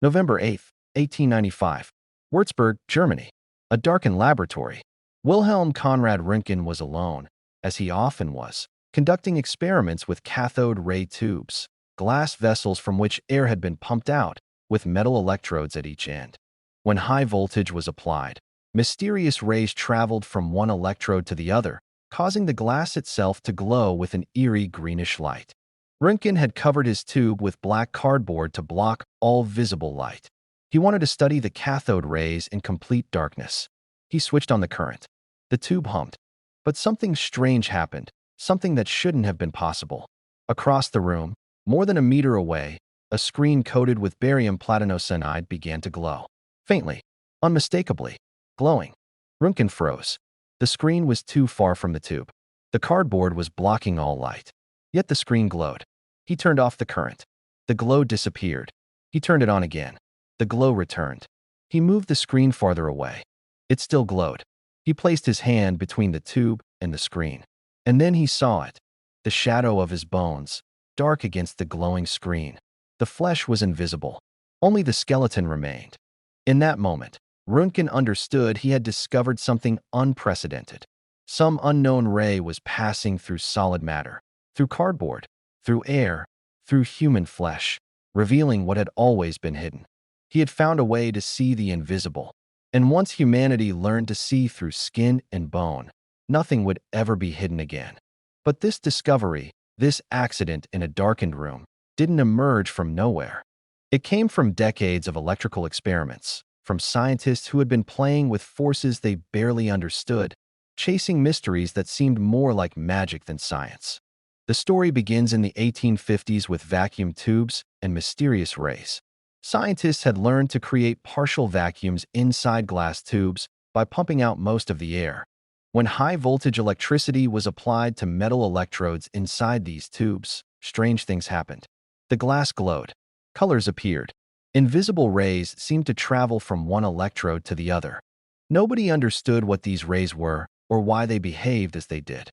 November 8, 1895. Würzburg, Germany. A darkened laboratory. Wilhelm Conrad Röntgen was alone, as he often was, conducting experiments with cathode ray tubes, glass vessels from which air had been pumped out, with metal electrodes at each end. When high voltage was applied, mysterious rays traveled from one electrode to the other, causing the glass itself to glow with an eerie greenish light. Röntgen had covered his tube with black cardboard to block all visible light. He wanted to study the cathode rays in complete darkness. He switched on the current. The tube hummed. But something strange happened, something that shouldn't have been possible. Across the room, more than a meter away, a screen coated with barium platinocyanide began to glow. Faintly, unmistakably, glowing. Röntgen froze. The screen was too far from the tube. The cardboard was blocking all light. Yet the screen glowed. He turned off the current. The glow disappeared. He turned it on again. The glow returned. He moved the screen farther away. It still glowed. He placed his hand between the tube and the screen. And then he saw it. The shadow of his bones, dark against the glowing screen. The flesh was invisible. Only the skeleton remained. In that moment, Röntgen understood he had discovered something unprecedented. Some unknown ray was passing through solid matter, through cardboard, through air, through human flesh, revealing what had always been hidden. He had found a way to see the invisible. And once humanity learned to see through skin and bone, nothing would ever be hidden again. But this discovery, this accident in a darkened room, didn't emerge from nowhere. It came from decades of electrical experiments, from scientists who had been playing with forces they barely understood, chasing mysteries that seemed more like magic than science. The story begins in the 1850s with vacuum tubes and mysterious rays. Scientists had learned to create partial vacuums inside glass tubes by pumping out most of the air. When high-voltage electricity was applied to metal electrodes inside these tubes, strange things happened. The glass glowed. Colors appeared. Invisible rays seemed to travel from one electrode to the other. Nobody understood what these rays were or why they behaved as they did.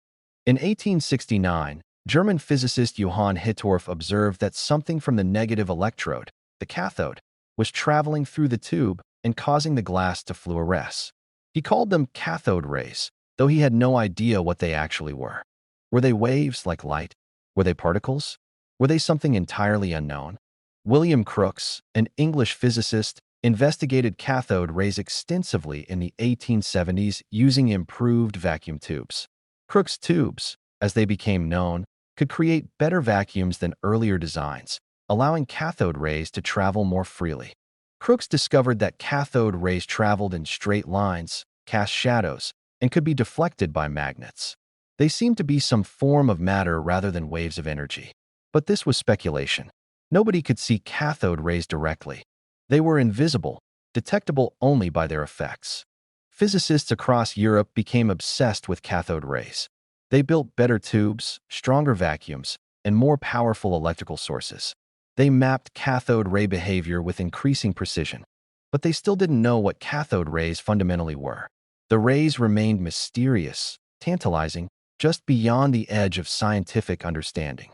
In 1869, German physicist Johann Hittorf observed that something from the negative electrode, the cathode, was traveling through the tube and causing the glass to fluoresce. He called them cathode rays, though he had no idea what they actually were. Were they waves like light? Were they particles? Were they something entirely unknown? William Crookes, an English physicist, investigated cathode rays extensively in the 1870s using improved vacuum tubes. Crookes' tubes, as they became known, could create better vacuums than earlier designs, allowing cathode rays to travel more freely. Crookes discovered that cathode rays traveled in straight lines, cast shadows, and could be deflected by magnets. They seemed to be some form of matter rather than waves of energy. But this was speculation. Nobody could see cathode rays directly. They were invisible, detectable only by their effects. Physicists across Europe became obsessed with cathode rays. They built better tubes, stronger vacuums, and more powerful electrical sources. They mapped cathode ray behavior with increasing precision. But they still didn't know what cathode rays fundamentally were. The rays remained mysterious, tantalizing, just beyond the edge of scientific understanding.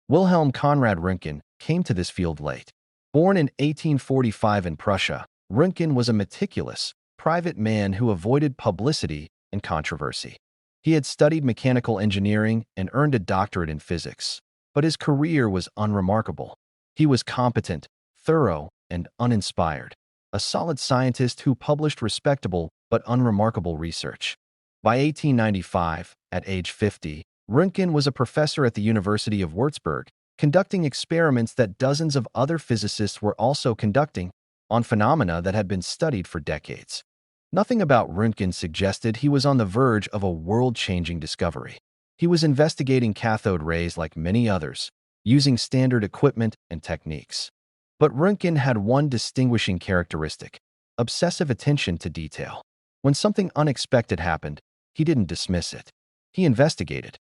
Wilhelm Conrad Röntgen came to this field late. Born in 1845 in Prussia, Röntgen was a meticulous, private man who avoided publicity and controversy. He had studied mechanical engineering and earned a doctorate in physics, but his career was unremarkable. He was competent, thorough, and uninspired, a solid scientist who published respectable but unremarkable research. By 1895, at age 50, Röntgen was a professor at the University of Würzburg, conducting experiments that dozens of other physicists were also conducting on phenomena that had been studied for decades. Nothing about Röntgen suggested he was on the verge of a world-changing discovery. He was investigating cathode rays like many others, using standard equipment and techniques. But Röntgen had one distinguishing characteristic: obsessive attention to detail. When something unexpected happened, he didn't dismiss it. He investigated.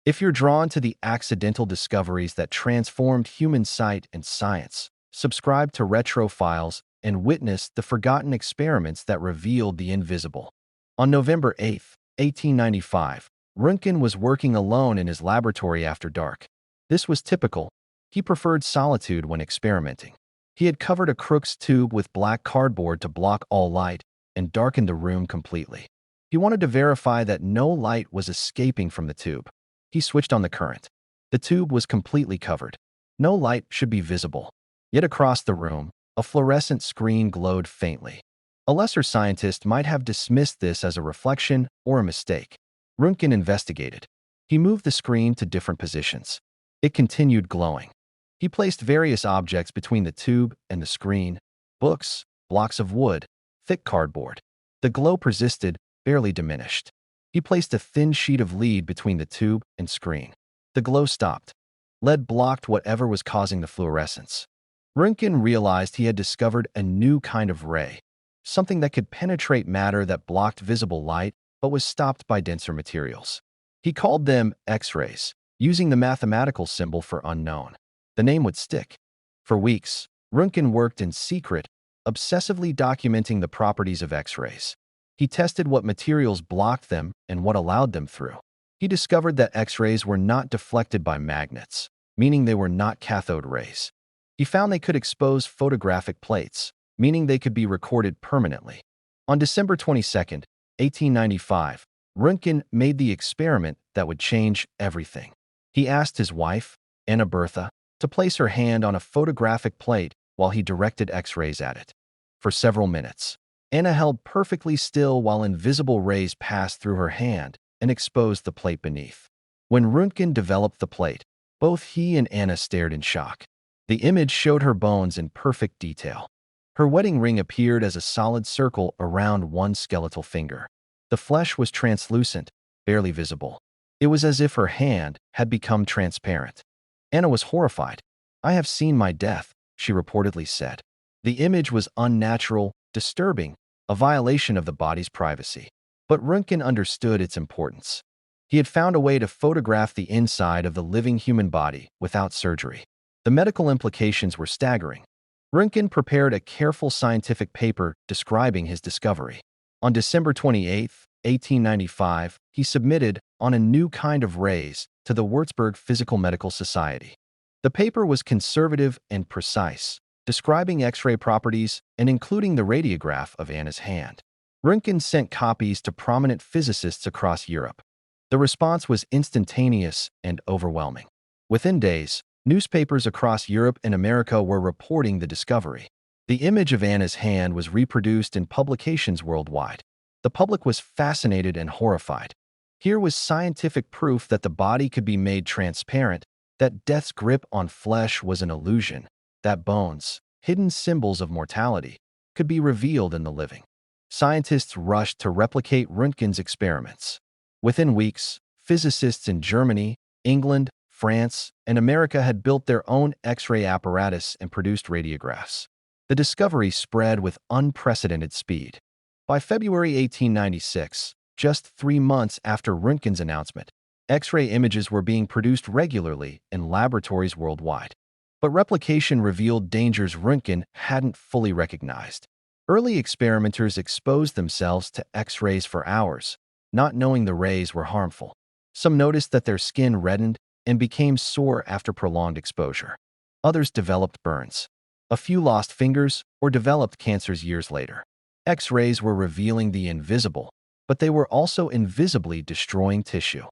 If you're drawn to the accidental discoveries that transformed human sight and science, subscribe to Retro Files and witness the forgotten experiments that revealed the invisible. On November 8, 1895, Röntgen was working alone in his laboratory after dark. This was typical. He preferred solitude when experimenting. He had covered a Crookes tube with black cardboard to block all light and darkened the room completely. He wanted to verify that no light was escaping from the tube. He switched on the current. The tube was completely covered. No light should be visible. Yet across the room, a fluorescent screen glowed faintly. A lesser scientist might have dismissed this as a reflection or a mistake. Röntgen investigated. He moved the screen to different positions. It continued glowing. He placed various objects between the tube and the screen: books, blocks of wood, thick cardboard. The glow persisted, barely diminished. He placed a thin sheet of lead between the tube and screen. The glow stopped. Lead blocked whatever was causing the fluorescence. Röntgen realized he had discovered a new kind of ray, something that could penetrate matter that blocked visible light but was stopped by denser materials. He called them X-rays, using the mathematical symbol for unknown. The name would stick. For weeks, Röntgen worked in secret, obsessively documenting the properties of X-rays. He tested what materials blocked them and what allowed them through. He discovered that X-rays were not deflected by magnets, meaning they were not cathode rays. He found they could expose photographic plates, meaning they could be recorded permanently. On December 22, 1895, Röntgen made the experiment that would change everything. He asked his wife, Anna Bertha, to place her hand on a photographic plate while he directed X-rays at it. For several minutes, Anna held perfectly still while invisible rays passed through her hand and exposed the plate beneath. When Röntgen developed the plate, both he and Anna stared in shock. The image showed her bones in perfect detail. Her wedding ring appeared as a solid circle around one skeletal finger. The flesh was translucent, barely visible. It was as if her hand had become transparent. Anna was horrified. "I have seen my death," she reportedly said. The image was unnatural, disturbing, a violation of the body's privacy. But Röntgen understood its importance. He had found a way to photograph the inside of the living human body without surgery. The medical implications were staggering. Röntgen prepared a careful scientific paper describing his discovery. On December 28, 1895, he submitted on a new kind of rays to the Würzburg Physical Medical Society. The paper was conservative and precise, describing X-ray properties and including the radiograph of Anna's hand. Röntgen sent copies to prominent physicists across Europe. The response was instantaneous and overwhelming. Within days, newspapers across Europe and America were reporting the discovery. The image of Anna's hand was reproduced in publications worldwide. The public was fascinated and horrified. Here was scientific proof that the body could be made transparent, that death's grip on flesh was an illusion, that bones, hidden symbols of mortality, could be revealed in the living. Scientists rushed to replicate Röntgen's experiments. Within weeks, physicists in Germany, England, France, and America had built their own X-ray apparatus and produced radiographs. The discovery spread with unprecedented speed. By February 1896, just 3 months after Röntgen's announcement, X-ray images were being produced regularly in laboratories worldwide. But replication revealed dangers Röntgen hadn't fully recognized. Early experimenters exposed themselves to X-rays for hours, not knowing the rays were harmful. Some noticed that their skin reddened and became sore after prolonged exposure. Others developed burns. A few lost fingers or developed cancers years later. X-rays were revealing the invisible, but they were also invisibly destroying tissue.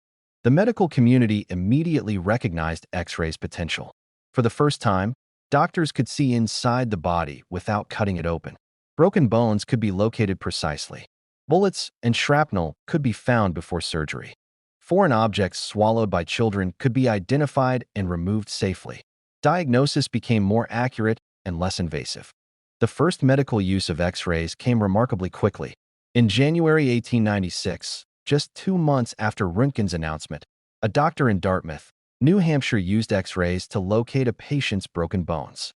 The medical community immediately recognized X-rays' potential. For the first time, doctors could see inside the body without cutting it open. Broken bones could be located precisely. Bullets and shrapnel could be found before surgery. Foreign objects swallowed by children could be identified and removed safely. Diagnosis became more accurate and less invasive. The first medical use of X-rays came remarkably quickly. In January 1896, just 2 months after Röntgen's announcement, a doctor in Dartmouth, New Hampshire used X-rays to locate a patient's broken bones.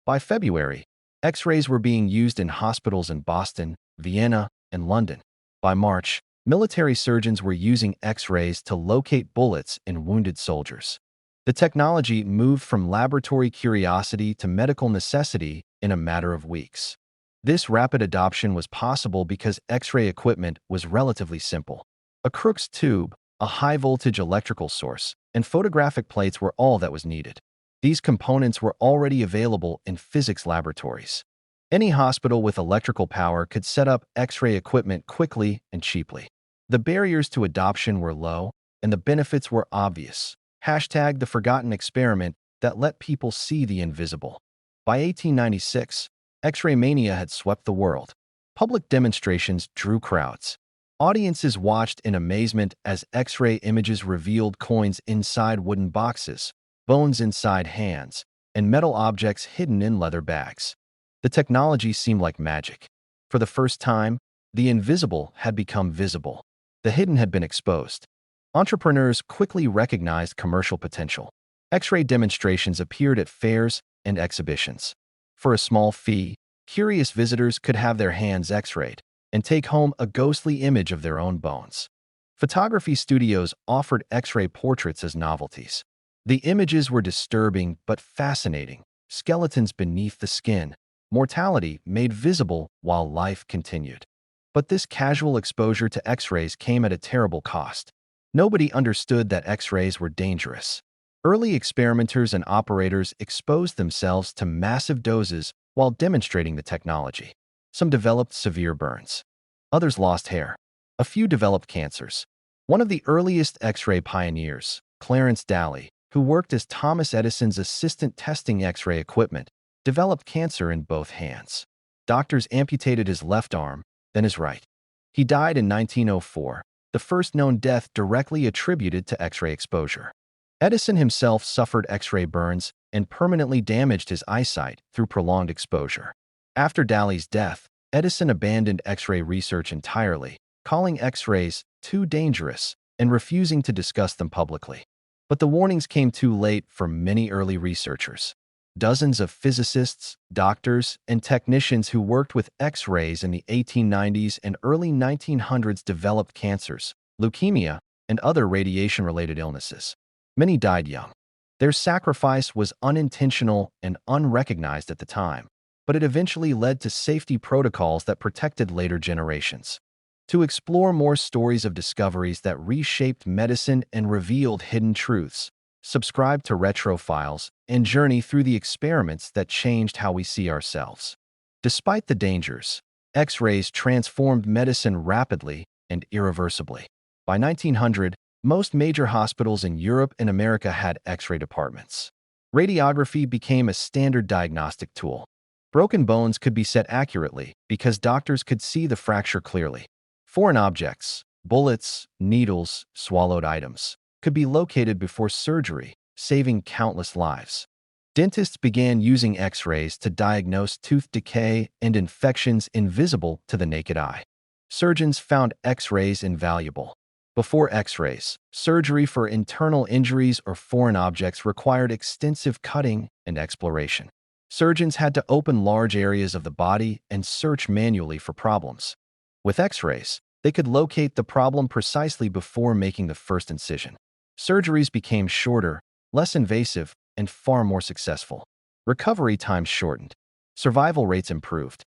By February, X-rays were being used in hospitals in Boston, Vienna, and London. By March, military surgeons were using X-rays to locate bullets in wounded soldiers. The technology moved from laboratory curiosity to medical necessity in a matter of weeks. This rapid adoption was possible because X-ray equipment was relatively simple. A Crookes tube, a high-voltage electrical source, and photographic plates were all that was needed. These components were already available in physics laboratories. Any hospital with electrical power could set up X-ray equipment quickly and cheaply. The barriers to adoption were low, and the benefits were obvious. Hashtag the forgotten experiment that let people see the invisible. By 1896, X-ray mania had swept the world. Public demonstrations drew crowds. Audiences watched in amazement as X-ray images revealed coins inside wooden boxes, bones inside hands, and metal objects hidden in leather bags. The technology seemed like magic. For the first time, the invisible had become visible. The hidden had been exposed. Entrepreneurs quickly recognized commercial potential. X-ray demonstrations appeared at fairs and exhibitions. For a small fee, curious visitors could have their hands X-rayed and take home a ghostly image of their own bones. Photography studios offered X-ray portraits as novelties. The images were disturbing but fascinating. Skeletons beneath the skin, mortality made visible while life continued. But this casual exposure to X-rays came at a terrible cost. Nobody understood that X-rays were dangerous. Early experimenters and operators exposed themselves to massive doses while demonstrating the technology. Some developed severe burns. Others lost hair. A few developed cancers. One of the earliest X-ray pioneers, Clarence Daly, who worked as Thomas Edison's assistant testing X-ray equipment, developed cancer in both hands. Doctors amputated his left arm, then his right. He died in 1904, the first known death directly attributed to X-ray exposure. Edison himself suffered X-ray burns and permanently damaged his eyesight through prolonged exposure. After Daly's death, Edison abandoned X-ray research entirely, calling X-rays too dangerous and refusing to discuss them publicly. But the warnings came too late for many early researchers. Dozens of physicists, doctors, and technicians who worked with X-rays in the 1890s and early 1900s developed cancers, leukemia, and other radiation-related illnesses. Many died young. Their sacrifice was unintentional and unrecognized at the time, but it eventually led to safety protocols that protected later generations. To explore more stories of discoveries that reshaped medicine and revealed hidden truths, subscribe to Retro Files and journey through the experiments that changed how we see ourselves. Despite the dangers, X-rays transformed medicine rapidly and irreversibly. By 1900, most major hospitals in Europe and America had X-ray departments. Radiography became a standard diagnostic tool. Broken bones could be set accurately because doctors could see the fracture clearly. Foreign objects, bullets, needles, swallowed items, could be located before surgery, saving countless lives. Dentists began using X-rays to diagnose tooth decay and infections invisible to the naked eye. Surgeons found X-rays invaluable. Before X-rays, surgery for internal injuries or foreign objects required extensive cutting and exploration. Surgeons had to open large areas of the body and search manually for problems. With X-rays, they could locate the problem precisely before making the first incision. Surgeries became shorter, less invasive, and far more successful. Recovery times shortened. Survival rates improved.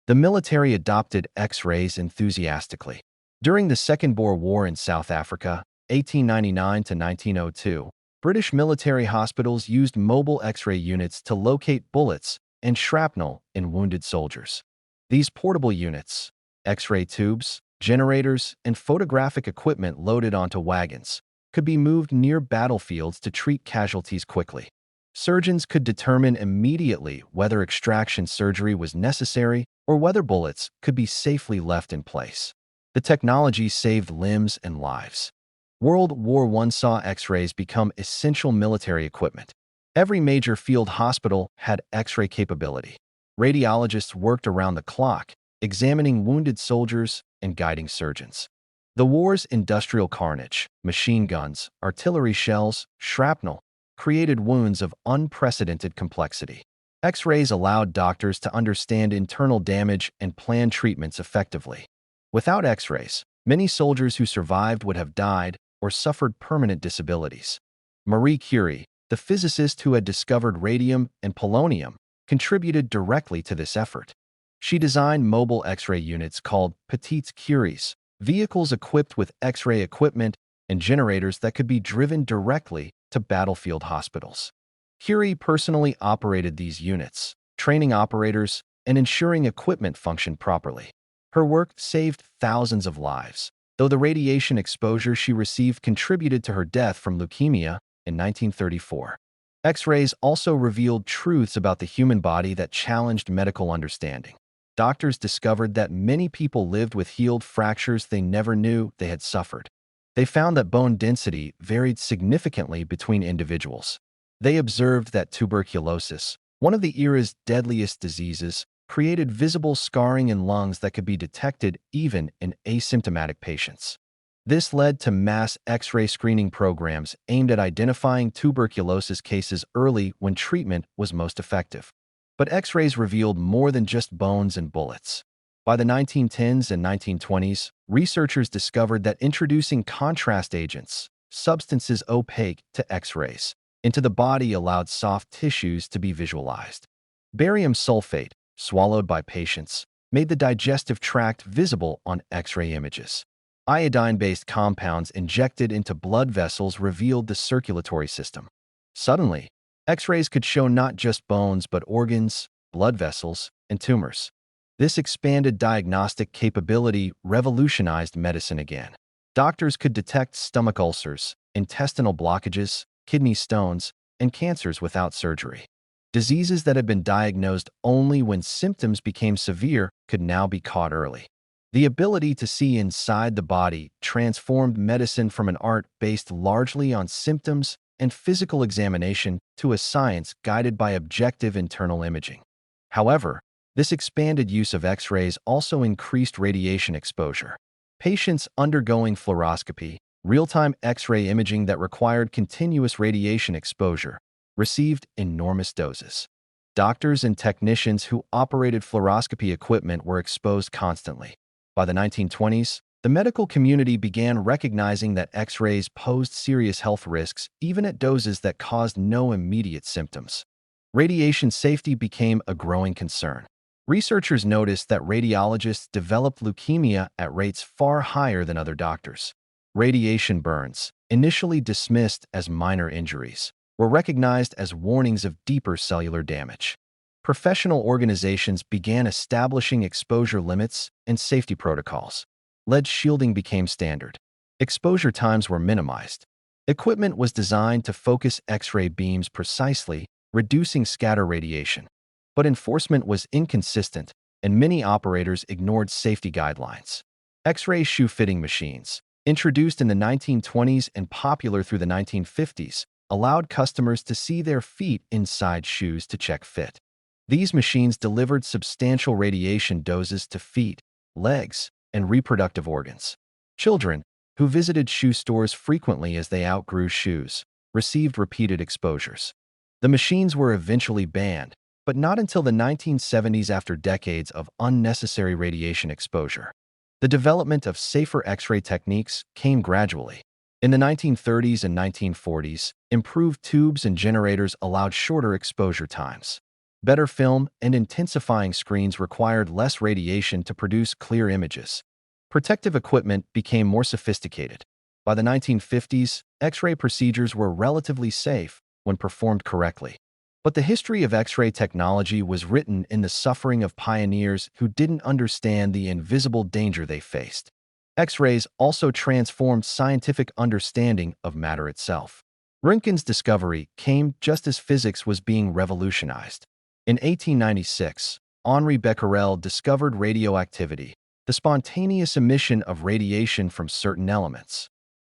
The military adopted X-rays enthusiastically. During the Second Boer War in South Africa, 1899 to 1902, British military hospitals used mobile X-ray units to locate bullets and shrapnel in wounded soldiers. These portable units, X-ray tubes, generators, and photographic equipment loaded onto wagons, could be moved near battlefields to treat casualties quickly. Surgeons could determine immediately whether extraction surgery was necessary or whether bullets could be safely left in place. The technology saved limbs and lives. World War I saw X-rays become essential military equipment. Every major field hospital had X-ray capability. Radiologists worked around the clock, examining wounded soldiers and guiding surgeons. The war's industrial carnage, machine guns, artillery shells, shrapnel, created wounds of unprecedented complexity. X-rays allowed doctors to understand internal damage and plan treatments effectively. Without X-rays, many soldiers who survived would have died or suffered permanent disabilities. Marie Curie, the physicist who had discovered radium and polonium, contributed directly to this effort. She designed mobile X-ray units called petites curies, vehicles equipped with X-ray equipment and generators that could be driven directly to battlefield hospitals. Curie personally operated these units, training operators and ensuring equipment functioned properly. Her work saved thousands of lives, though the radiation exposure she received contributed to her death from leukemia in 1934. X-rays also revealed truths about the human body that challenged medical understanding. Doctors discovered that many people lived with healed fractures they never knew they had suffered. They found that bone density varied significantly between individuals. They observed that tuberculosis, one of the era's deadliest diseases, created visible scarring in lungs that could be detected even in asymptomatic patients. This led to mass X-ray screening programs aimed at identifying tuberculosis cases early when treatment was most effective. But X-rays revealed more than just bones and bullets. By the 1910s and 1920s, researchers discovered that introducing contrast agents, substances opaque to X-rays, into the body allowed soft tissues to be visualized. Barium sulfate, swallowed by patients, made the digestive tract visible on X-ray images. Iodine-based compounds injected into blood vessels revealed the circulatory system. Suddenly, X-rays could show not just bones but organs, blood vessels, and tumors. This expanded diagnostic capability revolutionized medicine again. Doctors could detect stomach ulcers, intestinal blockages, kidney stones, and cancers without surgery. Diseases that had been diagnosed only when symptoms became severe could now be caught early. The ability to see inside the body transformed medicine from an art based largely on symptoms and physical examination to a science guided by objective internal imaging. However, this expanded use of X-rays also increased radiation exposure. Patients undergoing fluoroscopy, real-time X-ray imaging that required continuous radiation exposure, received enormous doses. Doctors and technicians who operated fluoroscopy equipment were exposed constantly. By the 1920s, the medical community began recognizing that X-rays posed serious health risks even at doses that caused no immediate symptoms. Radiation safety became a growing concern. Researchers noticed that radiologists developed leukemia at rates far higher than other doctors. Radiation burns, initially dismissed as minor injuries, were recognized as warnings of deeper cellular damage. Professional organizations began establishing exposure limits and safety protocols. Lead shielding became standard. Exposure times were minimized. Equipment was designed to focus X-ray beams precisely, reducing scatter radiation. But enforcement was inconsistent, and many operators ignored safety guidelines. X-ray shoe fitting machines, introduced in the 1920s and popular through the 1950s, allowed customers to see their feet inside shoes to check fit. These machines delivered substantial radiation doses to feet, legs, and reproductive organs. Children, who visited shoe stores frequently as they outgrew shoes, received repeated exposures. The machines were eventually banned, but not until the 1970s after decades of unnecessary radiation exposure. The development of safer X-ray techniques came gradually. In the 1930s and 1940s, improved tubes and generators allowed shorter exposure times. Better film and intensifying screens required less radiation to produce clear images. Protective equipment became more sophisticated. By the 1950s, X-ray procedures were relatively safe when performed correctly. But the history of X-ray technology was written in the suffering of pioneers who didn't understand the invisible danger they faced. X-rays also transformed scientific understanding of matter itself. Röntgen's discovery came just as physics was being revolutionized. In 1896, Henri Becquerel discovered radioactivity, the spontaneous emission of radiation from certain elements.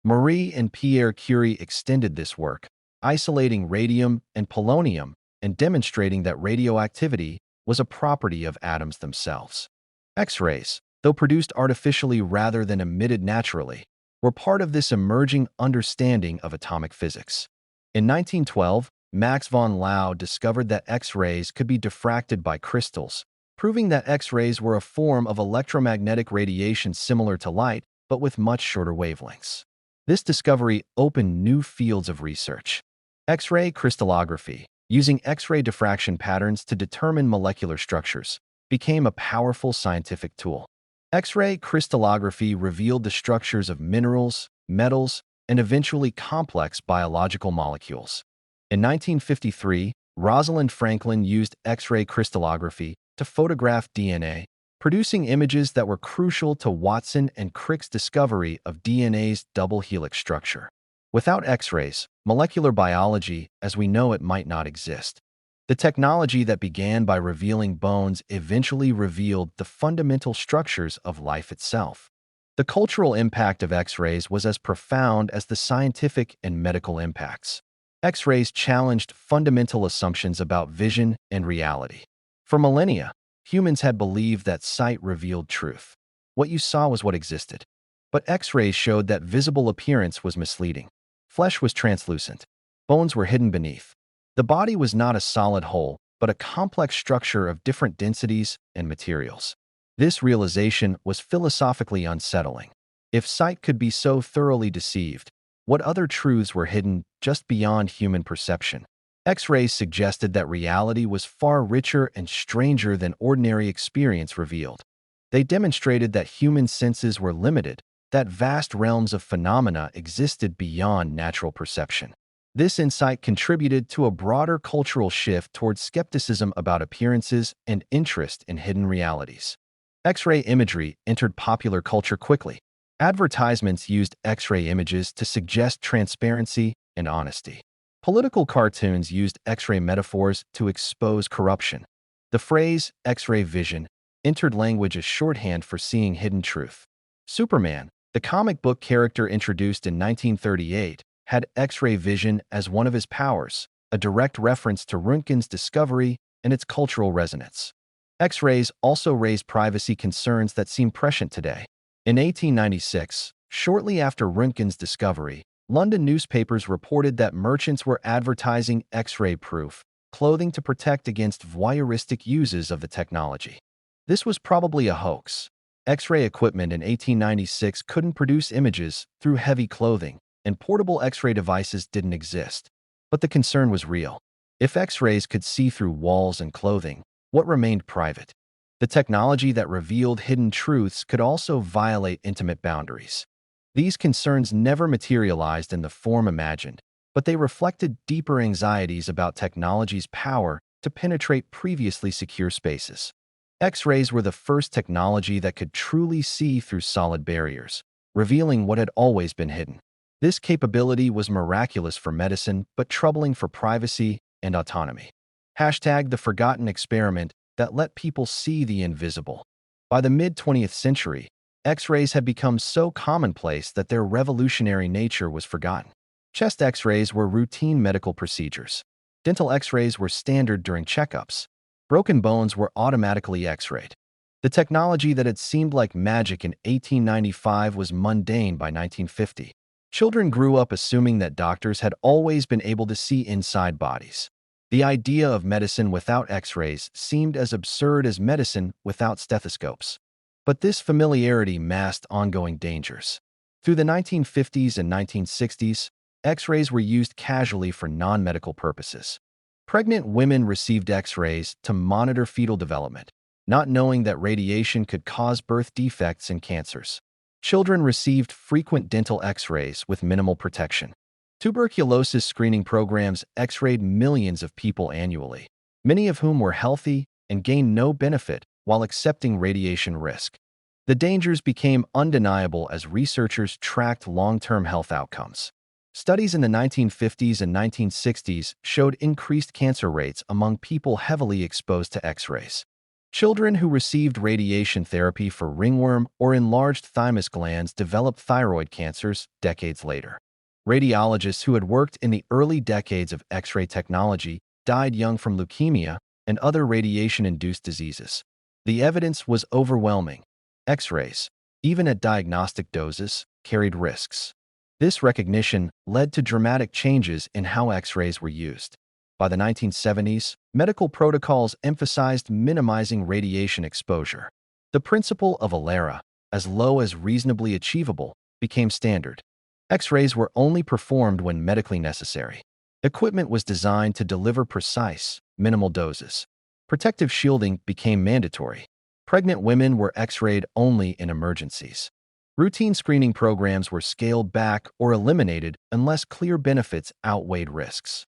Marie and Pierre Curie extended this work, isolating radium and polonium and demonstrating that radioactivity was a property of atoms themselves. X-rays, though produced artificially rather than emitted naturally, were part of this emerging understanding of atomic physics. In 1912, Max von Laue discovered that X-rays could be diffracted by crystals, proving that X-rays were a form of electromagnetic radiation similar to light, but with much shorter wavelengths. This discovery opened new fields of research. X-ray crystallography, using X-ray diffraction patterns to determine molecular structures, became a powerful scientific tool. X-ray crystallography revealed the structures of minerals, metals, and eventually complex biological molecules. In 1953, Rosalind Franklin used X-ray crystallography to photograph DNA, producing images that were crucial to Watson and Crick's discovery of DNA's double helix structure. Without X-rays, molecular biology, as we know it, might not exist. The technology that began by revealing bones eventually revealed the fundamental structures of life itself. The cultural impact of X-rays was as profound as the scientific and medical impacts. X-rays challenged fundamental assumptions about vision and reality. For millennia, humans had believed that sight revealed truth. What you saw was what existed. But X-rays showed that visible appearance was misleading. Flesh was translucent. Bones were hidden beneath. The body was not a solid whole, but a complex structure of different densities and materials. This realization was philosophically unsettling. If sight could be so thoroughly deceived, what other truths were hidden just beyond human perception? X-rays suggested that reality was far richer and stranger than ordinary experience revealed. They demonstrated that human senses were limited, that vast realms of phenomena existed beyond natural perception. This insight contributed to a broader cultural shift towards skepticism about appearances and interest in hidden realities. X-ray imagery entered popular culture quickly. Advertisements used X-ray images to suggest transparency and honesty. Political cartoons used X-ray metaphors to expose corruption. The phrase X-ray vision entered language as shorthand for seeing hidden truth. Superman, the comic book character introduced in 1938, had X-ray vision as one of his powers, a direct reference to Röntgen's discovery and its cultural resonance. X-rays also raised privacy concerns that seem prescient today. In 1896, shortly after Röntgen's discovery, London newspapers reported that merchants were advertising X-ray proof clothing to protect against voyeuristic uses of the technology. This was probably a hoax. X-ray equipment in 1896 couldn't produce images through heavy clothing, and portable X-ray devices didn't exist. But the concern was real. If X-rays could see through walls and clothing, what remained private? The technology that revealed hidden truths could also violate intimate boundaries. These concerns never materialized in the form imagined, but they reflected deeper anxieties about technology's power to penetrate previously secure spaces. X-rays were the first technology that could truly see through solid barriers, revealing what had always been hidden. This capability was miraculous for medicine, but troubling for privacy and autonomy. #the forgotten experiment that let people see the invisible. By the mid-20th century, X-rays had become so commonplace that their revolutionary nature was forgotten. Chest X-rays were routine medical procedures. Dental X-rays were standard during checkups. Broken bones were automatically X-rayed. The technology that had seemed like magic in 1895 was mundane by 1950. Children grew up assuming that doctors had always been able to see inside bodies. The idea of medicine without X-rays seemed as absurd as medicine without stethoscopes. But this familiarity masked ongoing dangers. Through the 1950s and 1960s, X-rays were used casually for non-medical purposes. Pregnant women received X-rays to monitor fetal development, not knowing that radiation could cause birth defects and cancers. Children received frequent dental X-rays with minimal protection. Tuberculosis screening programs X-rayed millions of people annually, many of whom were healthy and gained no benefit while accepting radiation risk. The dangers became undeniable as researchers tracked long-term health outcomes. Studies in the 1950s and 1960s showed increased cancer rates among people heavily exposed to X-rays. Children who received radiation therapy for ringworm or enlarged thymus glands developed thyroid cancers decades later. Radiologists who had worked in the early decades of X-ray technology died young from leukemia and other radiation-induced diseases. The evidence was overwhelming. X-rays, even at diagnostic doses, carried risks. This recognition led to dramatic changes in how X-rays were used. By the 1970s, medical protocols emphasized minimizing radiation exposure. The principle of ALERA, as low as reasonably achievable, became standard. X-rays were only performed when medically necessary. Equipment was designed to deliver precise, minimal doses. Protective shielding became mandatory. Pregnant women were X-rayed only in emergencies. Routine screening programs were scaled back or eliminated unless clear benefits outweighed risks.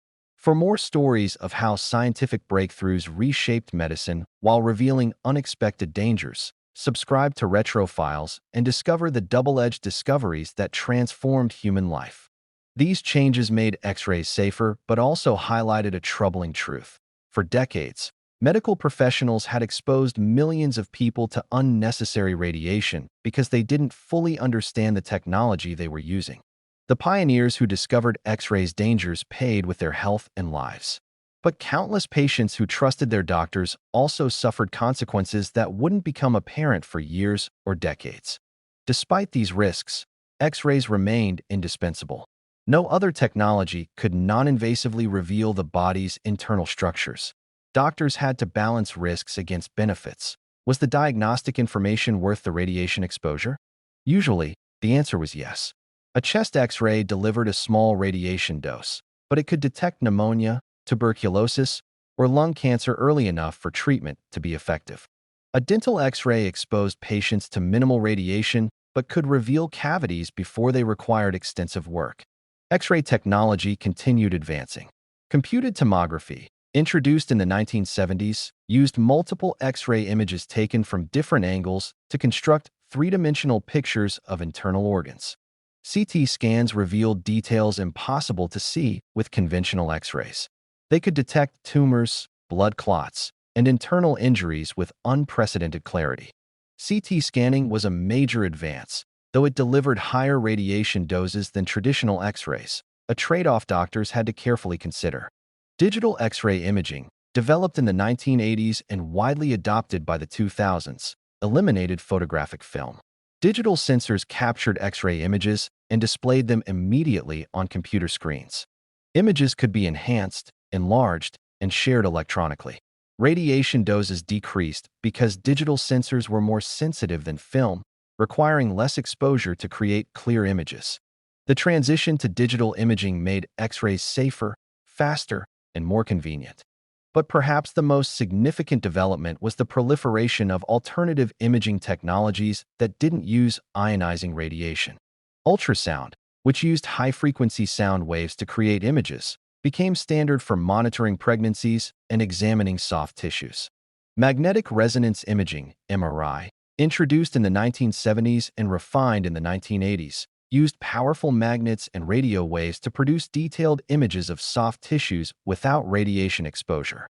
For more stories of how scientific breakthroughs reshaped medicine while revealing unexpected dangers, subscribe to Retro Files and discover the double-edged discoveries that transformed human life. These changes made X-rays safer but also highlighted a troubling truth. For decades, medical professionals had exposed millions of people to unnecessary radiation because they didn't fully understand the technology they were using. The pioneers who discovered X-rays' dangers paid with their health and lives. But countless patients who trusted their doctors also suffered consequences that wouldn't become apparent for years or decades. Despite these risks, X-rays remained indispensable. No other technology could non-invasively reveal the body's internal structures. Doctors had to balance risks against benefits. Was the diagnostic information worth the radiation exposure? Usually, the answer was yes. A chest X-ray delivered a small radiation dose, but it could detect pneumonia, tuberculosis, or lung cancer early enough for treatment to be effective. A dental X-ray exposed patients to minimal radiation but could reveal cavities before they required extensive work. X-ray technology continued advancing. Computed tomography, introduced in the 1970s, used multiple X-ray images taken from different angles to construct three-dimensional pictures of internal organs. CT scans revealed details impossible to see with conventional X-rays. They could detect tumors, blood clots, and internal injuries with unprecedented clarity. CT scanning was a major advance, though it delivered higher radiation doses than traditional X-rays, a trade-off doctors had to carefully consider. Digital X-ray imaging, developed in the 1980s and widely adopted by the 2000s, eliminated photographic film. Digital sensors captured X-ray images and displayed them immediately on computer screens. Images could be enhanced, enlarged, and shared electronically. Radiation doses decreased because digital sensors were more sensitive than film, requiring less exposure to create clear images. The transition to digital imaging made X-rays safer, faster, and more convenient. But perhaps the most significant development was the proliferation of alternative imaging technologies that didn't use ionizing radiation. Ultrasound, which used high-frequency sound waves to create images, became standard for monitoring pregnancies and examining soft tissues. Magnetic resonance imaging, MRI, introduced in the 1970s and refined in the 1980s, used powerful magnets and radio waves to produce detailed images of soft tissues without radiation exposure.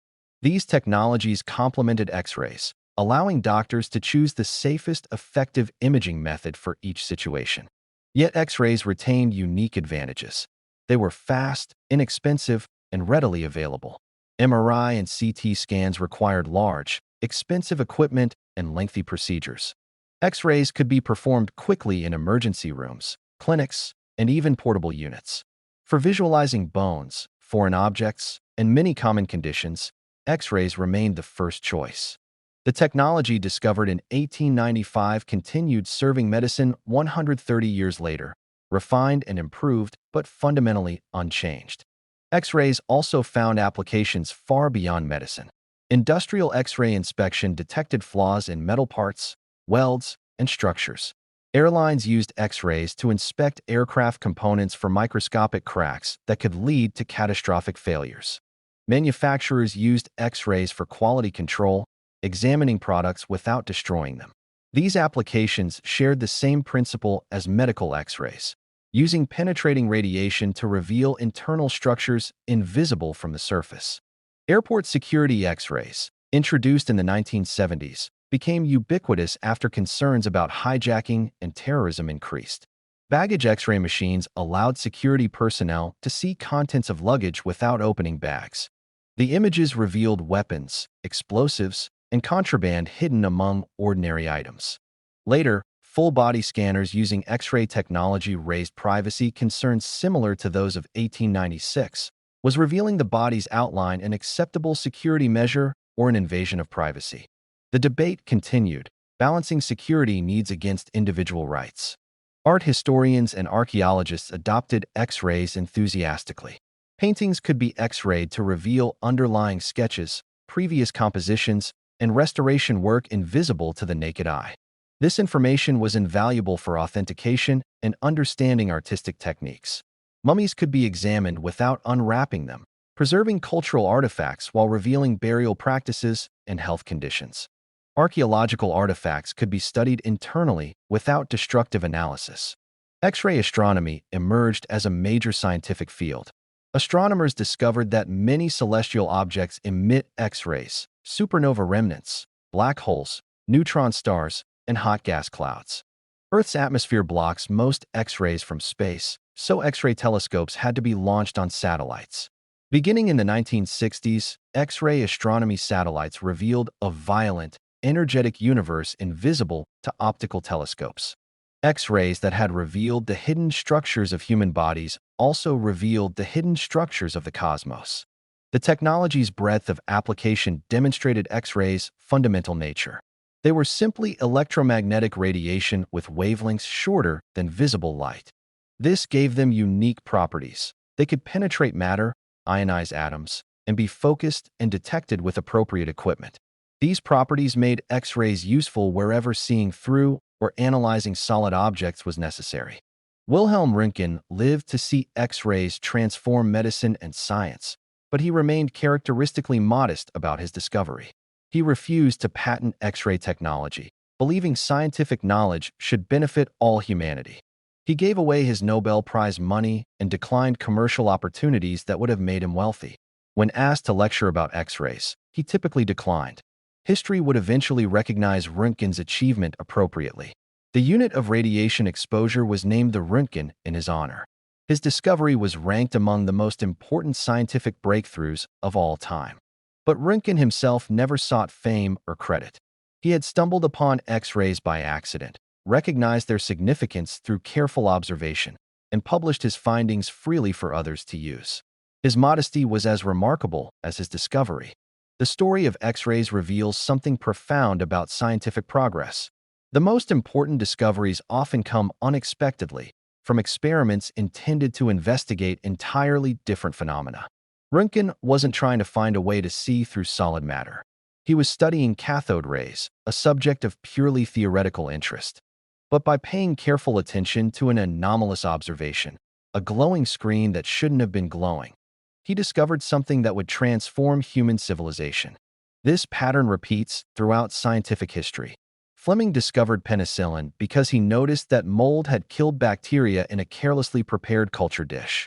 These technologies complemented X-rays, allowing doctors to choose the safest, effective imaging method for each situation. Yet X-rays retained unique advantages. They were fast, inexpensive, and readily available. MRI and CT scans required large, expensive equipment and lengthy procedures. X-rays could be performed quickly in emergency rooms, clinics, and even portable units. For visualizing bones, foreign objects, and many common conditions, X-rays remained the first choice. The technology discovered in 1895 continued serving medicine 130 years later, refined and improved, but fundamentally unchanged. X-rays also found applications far beyond medicine. Industrial X-ray inspection detected flaws in metal parts, welds, and structures. Airlines used X-rays to inspect aircraft components for microscopic cracks that could lead to catastrophic failures. Manufacturers used X-rays for quality control, examining products without destroying them. These applications shared the same principle as medical X-rays, using penetrating radiation to reveal internal structures invisible from the surface. Airport security X-rays, introduced in the 1970s, became ubiquitous after concerns about hijacking and terrorism increased. Baggage X-ray machines allowed security personnel to see contents of luggage without opening bags. The images revealed weapons, explosives, and contraband hidden among ordinary items. Later, full-body scanners using X-ray technology raised privacy concerns similar to those of 1896. Was revealing the body's outline an acceptable security measure or an invasion of privacy? The debate continued, balancing security needs against individual rights. Art historians and archaeologists adopted X-rays enthusiastically. Paintings could be X-rayed to reveal underlying sketches, previous compositions, and restoration work invisible to the naked eye. This information was invaluable for authentication and understanding artistic techniques. Mummies could be examined without unwrapping them, preserving cultural artifacts while revealing burial practices and health conditions. Archaeological artifacts could be studied internally without destructive analysis. X-ray astronomy emerged as a major scientific field. Astronomers discovered that many celestial objects emit X-rays, supernova remnants, black holes, neutron stars, and hot gas clouds. Earth's atmosphere blocks most X-rays from space, so X-ray telescopes had to be launched on satellites. Beginning in the 1960s, X-ray astronomy satellites revealed a violent, energetic universe invisible to optical telescopes. X-rays that had revealed the hidden structures of human bodies also revealed the hidden structures of the cosmos. The technology's breadth of application demonstrated X-rays' fundamental nature. They were simply electromagnetic radiation with wavelengths shorter than visible light. This gave them unique properties. They could penetrate matter, ionize atoms, and be focused and detected with appropriate equipment. These properties made X-rays useful wherever seeing through or analyzing solid objects was necessary. Wilhelm Röntgen lived to see X-rays transform medicine and science, but he remained characteristically modest about his discovery. He refused to patent X-ray technology, believing scientific knowledge should benefit all humanity. He gave away his Nobel Prize money and declined commercial opportunities that would have made him wealthy. When asked to lecture about X-rays, he typically declined. History would eventually recognize Röntgen's achievement appropriately. The unit of radiation exposure was named the Röntgen in his honor. His discovery was ranked among the most important scientific breakthroughs of all time. But Röntgen himself never sought fame or credit. He had stumbled upon X-rays by accident, recognized their significance through careful observation, and published his findings freely for others to use. His modesty was as remarkable as his discovery. The story of X-rays reveals something profound about scientific progress. The most important discoveries often come unexpectedly, from experiments intended to investigate entirely different phenomena. Röntgen wasn't trying to find a way to see through solid matter. He was studying cathode rays, a subject of purely theoretical interest. But by paying careful attention to an anomalous observation, a glowing screen that shouldn't have been glowing, he discovered something that would transform human civilization. This pattern repeats throughout scientific history. Fleming discovered penicillin because he noticed that mold had killed bacteria in a carelessly prepared culture dish.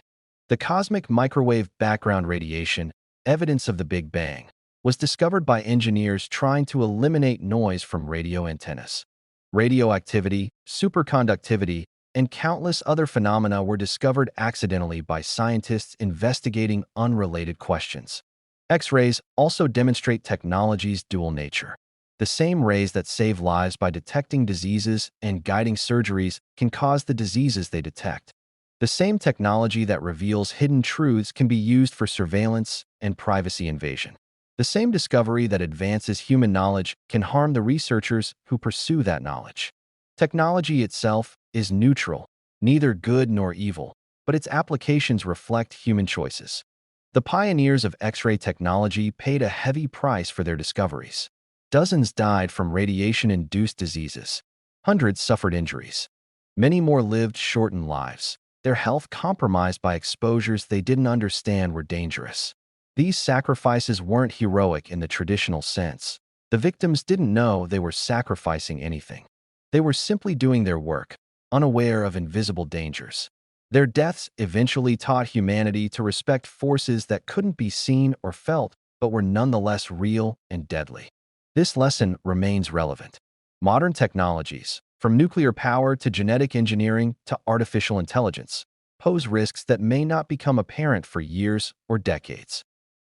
The cosmic microwave background radiation, evidence of the Big Bang, was discovered by engineers trying to eliminate noise from radio antennas. Radioactivity, superconductivity, and countless other phenomena were discovered accidentally by scientists investigating unrelated questions. X-rays also demonstrate technology's dual nature. The same rays that save lives by detecting diseases and guiding surgeries can cause the diseases they detect. The same technology that reveals hidden truths can be used for surveillance and privacy invasion. The same discovery that advances human knowledge can harm the researchers who pursue that knowledge. Technology itself is neutral, neither good nor evil, but its applications reflect human choices. The pioneers of X-ray technology paid a heavy price for their discoveries. Dozens died from radiation-induced diseases. Hundreds suffered injuries. Many more lived shortened lives, their health compromised by exposures they didn't understand were dangerous. These sacrifices weren't heroic in the traditional sense. The victims didn't know they were sacrificing anything. They were simply doing their work, unaware of invisible dangers. Their deaths eventually taught humanity to respect forces that couldn't be seen or felt, but were nonetheless real and deadly. This lesson remains relevant. Modern technologies, from nuclear power to genetic engineering to artificial intelligence, pose risks that may not become apparent for years or decades.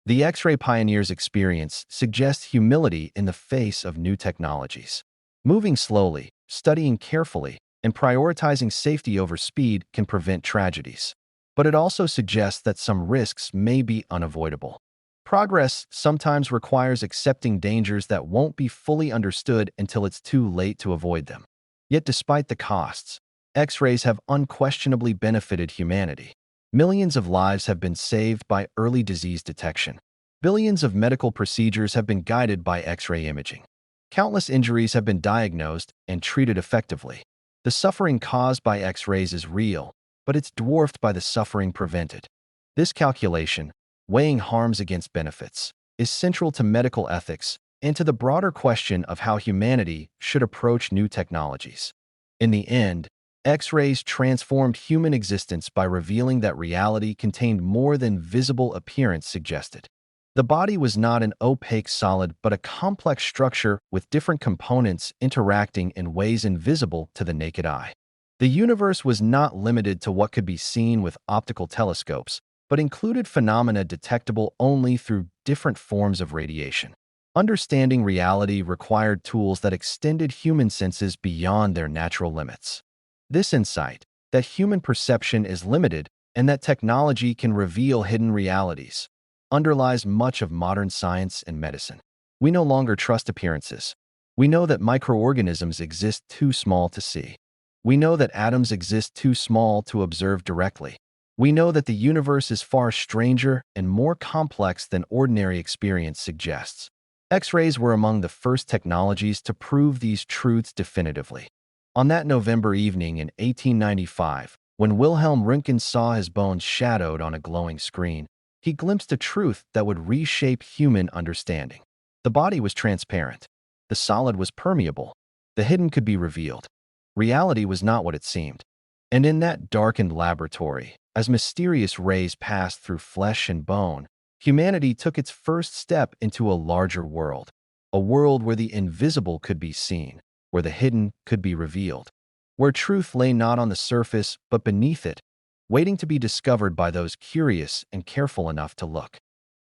The X-ray pioneers' experience suggests humility in the face of new technologies. Moving slowly, studying carefully, and prioritizing safety over speed can prevent tragedies. But it also suggests that some risks may be unavoidable. Progress sometimes requires accepting dangers that won't be fully understood until it's too late to avoid them. Yet despite the costs, X-rays have unquestionably benefited humanity. Millions of lives have been saved by early disease detection. Billions of medical procedures have been guided by X-ray imaging. Countless injuries have been diagnosed and treated effectively. The suffering caused by X-rays is real, but it's dwarfed by the suffering prevented. This calculation, weighing harms against benefits, is central to medical ethics and to the broader question of how humanity should approach new technologies. In the end, X-rays transformed human existence by revealing that reality contained more than visible appearance suggested. The body was not an opaque solid but a complex structure with different components interacting in ways invisible to the naked eye. The universe was not limited to what could be seen with optical telescopes, but included phenomena detectable only through different forms of radiation. Understanding reality required tools that extended human senses beyond their natural limits. This insight, that human perception is limited and that technology can reveal hidden realities, underlies much of modern science and medicine. We no longer trust appearances. We know that microorganisms exist too small to see. We know that atoms exist too small to observe directly. We know that the universe is far stranger and more complex than ordinary experience suggests. X-rays were among the first technologies to prove these truths definitively. On that November evening in 1895, when Wilhelm Röntgen saw his bones shadowed on a glowing screen, he glimpsed a truth that would reshape human understanding. The body was transparent. The solid was permeable. The hidden could be revealed. Reality was not what it seemed. And in that darkened laboratory, as mysterious rays passed through flesh and bone, humanity took its first step into a larger world, a world where the invisible could be seen, where the hidden could be revealed, where truth lay not on the surface but beneath it, waiting to be discovered by those curious and careful enough to look.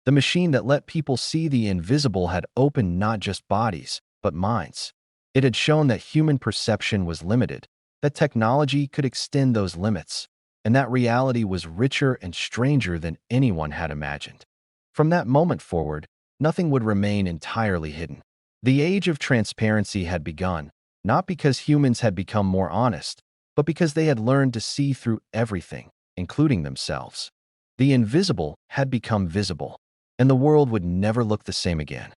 The machine that let people see the invisible had opened not just bodies, but minds. It had shown that human perception was limited, that technology could extend those limits, and that reality was richer and stranger than anyone had imagined. From that moment forward, nothing would remain entirely hidden. The age of transparency had begun, not because humans had become more honest, but because they had learned to see through everything, including themselves. The invisible had become visible, and the world would never look the same again.